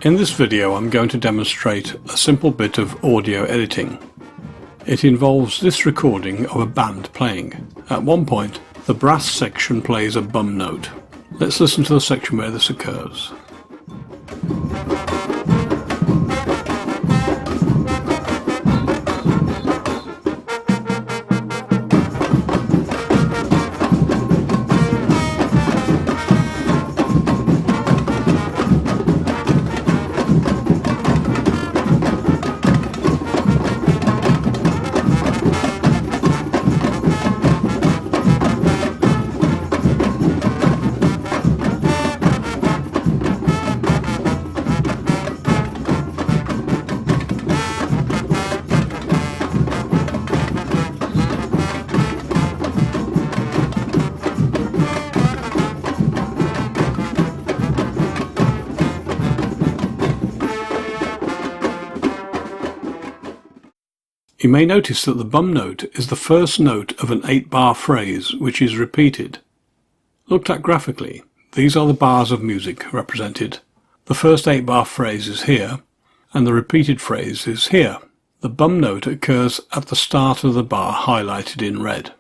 In this video I'm going to demonstrate a simple bit of audio editing. It involves this recording of a band playing. At one point the brass section plays a bum note. Let's listen to the section where this occurs. You may notice that the bum note is the first note of an 8-bar phrase which is repeated. Looked at graphically, these are the bars of music represented. The first 8-bar phrase is here, and the repeated phrase is here. The bum note occurs at the start of the bar highlighted in red.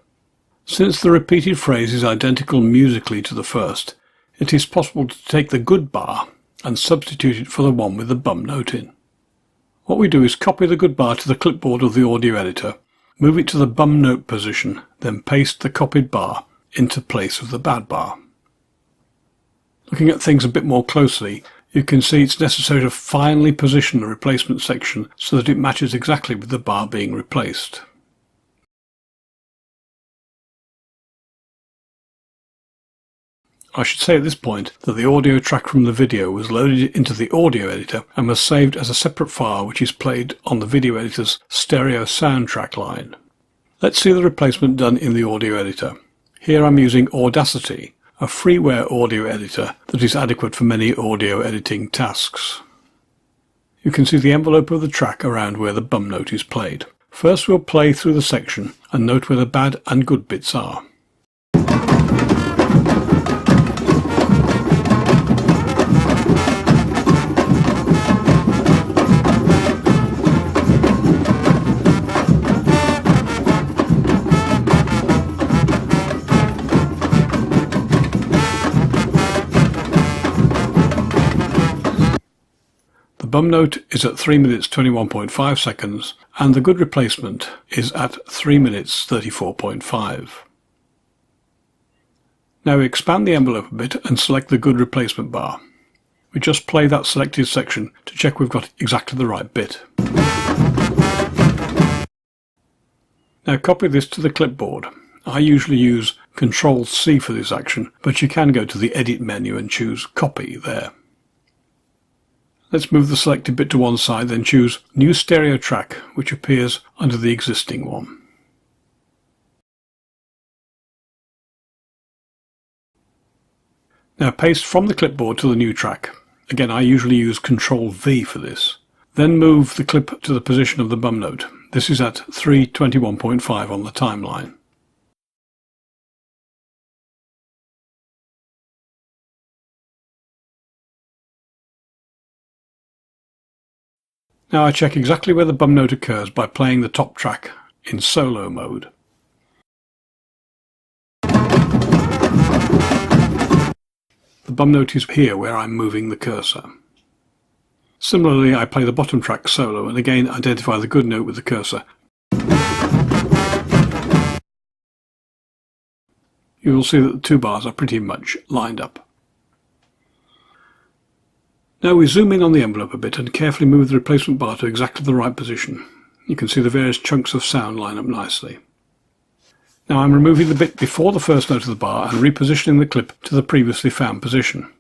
Since the repeated phrase is identical musically to the first, it is possible to take the good bar and substitute it for the one with the bum note in. What we do is copy the good bar to the clipboard of the audio editor, move it to the bum note position, then paste the copied bar into place of the bad bar. Looking at things a bit more closely, you can see it's necessary to finally position the replacement section so that it matches exactly with the bar being replaced. I should say at this point that the audio track from the video was loaded into the audio editor and was saved as a separate file which is played on the video editor's stereo soundtrack line. Let's see the replacement done in the audio editor. Here I'm using Audacity, a freeware audio editor that is adequate for many audio editing tasks. You can see the envelope of the track around where the bum note is played. First we'll play through the section and note where the bad and good bits are. The bum note is at 3 minutes 21.5 seconds and the good replacement is at 3 minutes 34.5. Now we expand the envelope a bit and select the good replacement bar. We just play that selected section to check we've got exactly the right bit. Now copy this to the clipboard. I usually use Ctrl-C for this action, but you can go to the Edit menu and choose Copy there. Let's move the selected bit to one side, then choose New Stereo Track, which appears under the existing one. Now paste from the clipboard to the new track. Again, I usually use Ctrl-V for this. Then move the clip to the position of the bum note. This is at 3:21.5 on the timeline. Now I check exactly where the bum note occurs by playing the top track in solo mode. The bum note is here where I'm moving the cursor. Similarly, I play the bottom track solo and again identify the good note with the cursor. You will see that the two bars are pretty much lined up. Now we zoom in on the envelope a bit and carefully move the replacement bar to exactly the right position. You can see the various chunks of sound line up nicely. Now I'm removing the bit before the first note of the bar and repositioning the clip to the previously found position.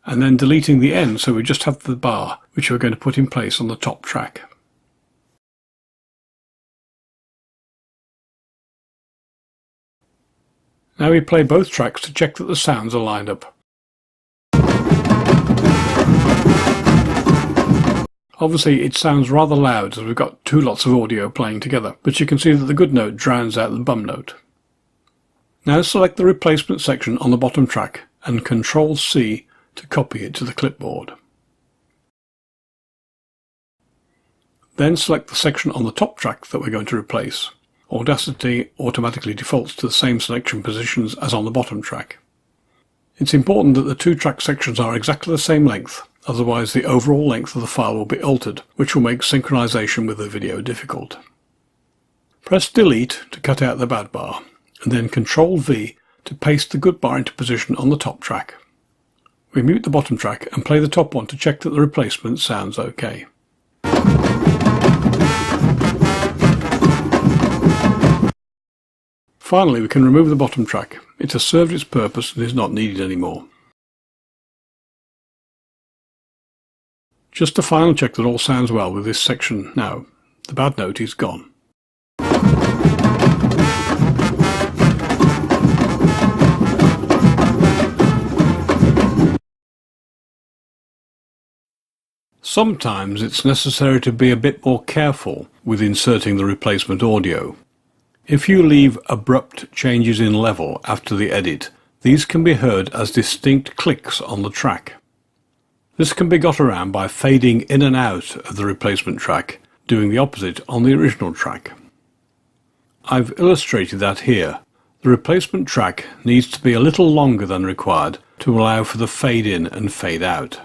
And then deleting the end so we just have the bar which we're going to put in place on the top track. Now we play both tracks to check that the sounds are lined up. Obviously it sounds rather loud as we've got two lots of audio playing together, but you can see that the good note drowns out the bum note. Now select the replacement section on the bottom track and Ctrl-C to copy it to the clipboard. Then select the section on the top track that we're going to replace. Audacity automatically defaults to the same selection positions as on the bottom track. It's important that the two track sections are exactly the same length, otherwise the overall length of the file will be altered, which will make synchronization with the video difficult. Press Delete to cut out the bad bar, and then Ctrl-V to paste the good bar into position on the top track. We mute the bottom track and play the top one to check that the replacement sounds okay. Finally, we can remove the bottom track. It has served its purpose and is not needed anymore. Just a final check that all sounds well with this section now. The bad note is gone. Sometimes it's necessary to be a bit more careful with inserting the replacement audio. If you leave abrupt changes in level after the edit, these can be heard as distinct clicks on the track. This can be got around by fading in and out of the replacement track, doing the opposite on the original track. I've illustrated that here. The replacement track needs to be a little longer than required to allow for the fade in and fade out.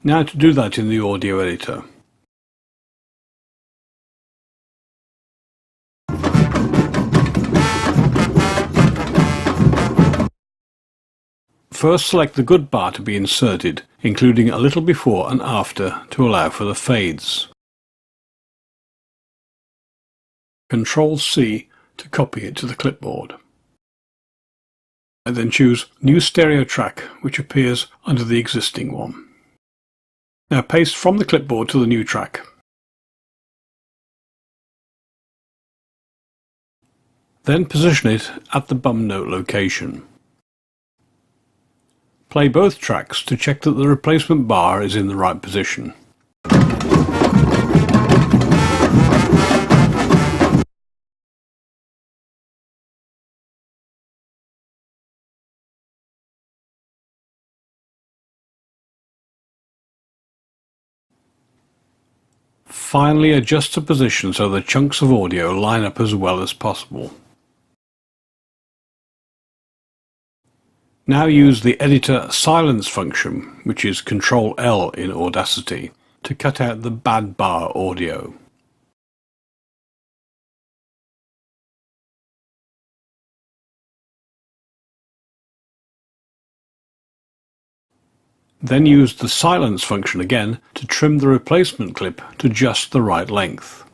Now to do that in the audio editor. First select the good bar to be inserted, including a little before and after to allow for the fades. Ctrl-C to copy it to the clipboard. And then choose New Stereo Track, which appears under the existing one. Now paste from the clipboard to the new track. Then position it at the bum note location. Play both tracks to check that the replacement bar is in the right position. Finally adjust the position so the chunks of audio line up as well as possible. Now use the editor silence function, which is Ctrl-L in Audacity, to cut out the bad bar audio. Then use the silence function again to trim the replacement clip to just the right length.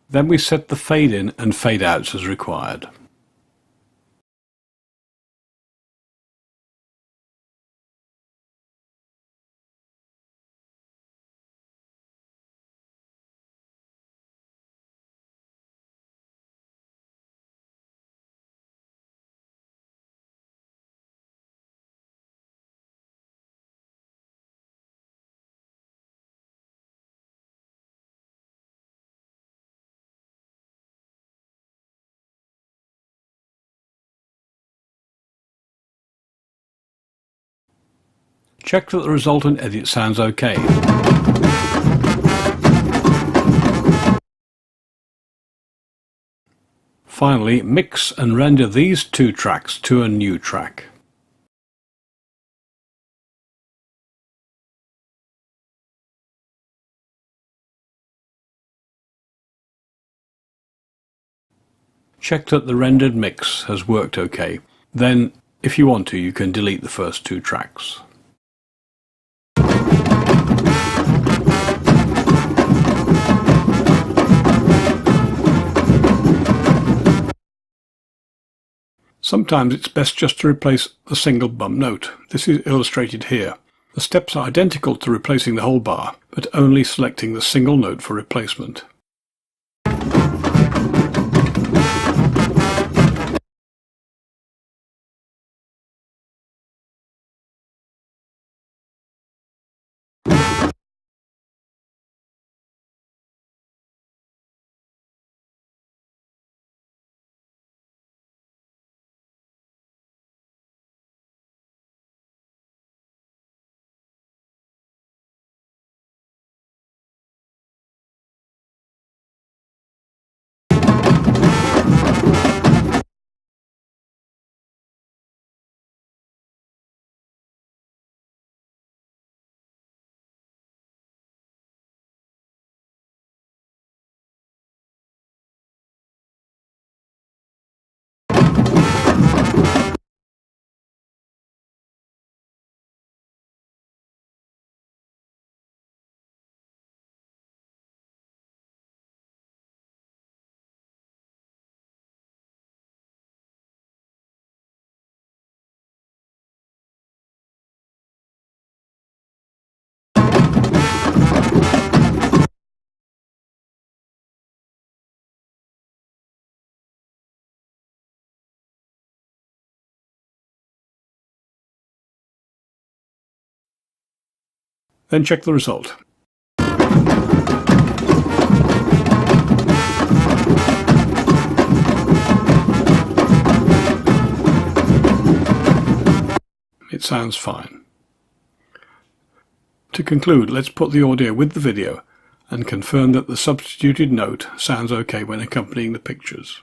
Then we set the fade in and fade outs as required. Check that the resultant edit sounds okay. Finally, mix and render these two tracks to a new track. Check that the rendered mix has worked okay. Then, if you want to, you can delete the first two tracks. Sometimes it's best just to replace a single bum note. This is illustrated here. The steps are identical to replacing the whole bar, but only selecting the single note for replacement. Then check the result. It sounds fine. To conclude, let's put the audio with the video and confirm that the substituted note sounds okay when accompanying the pictures.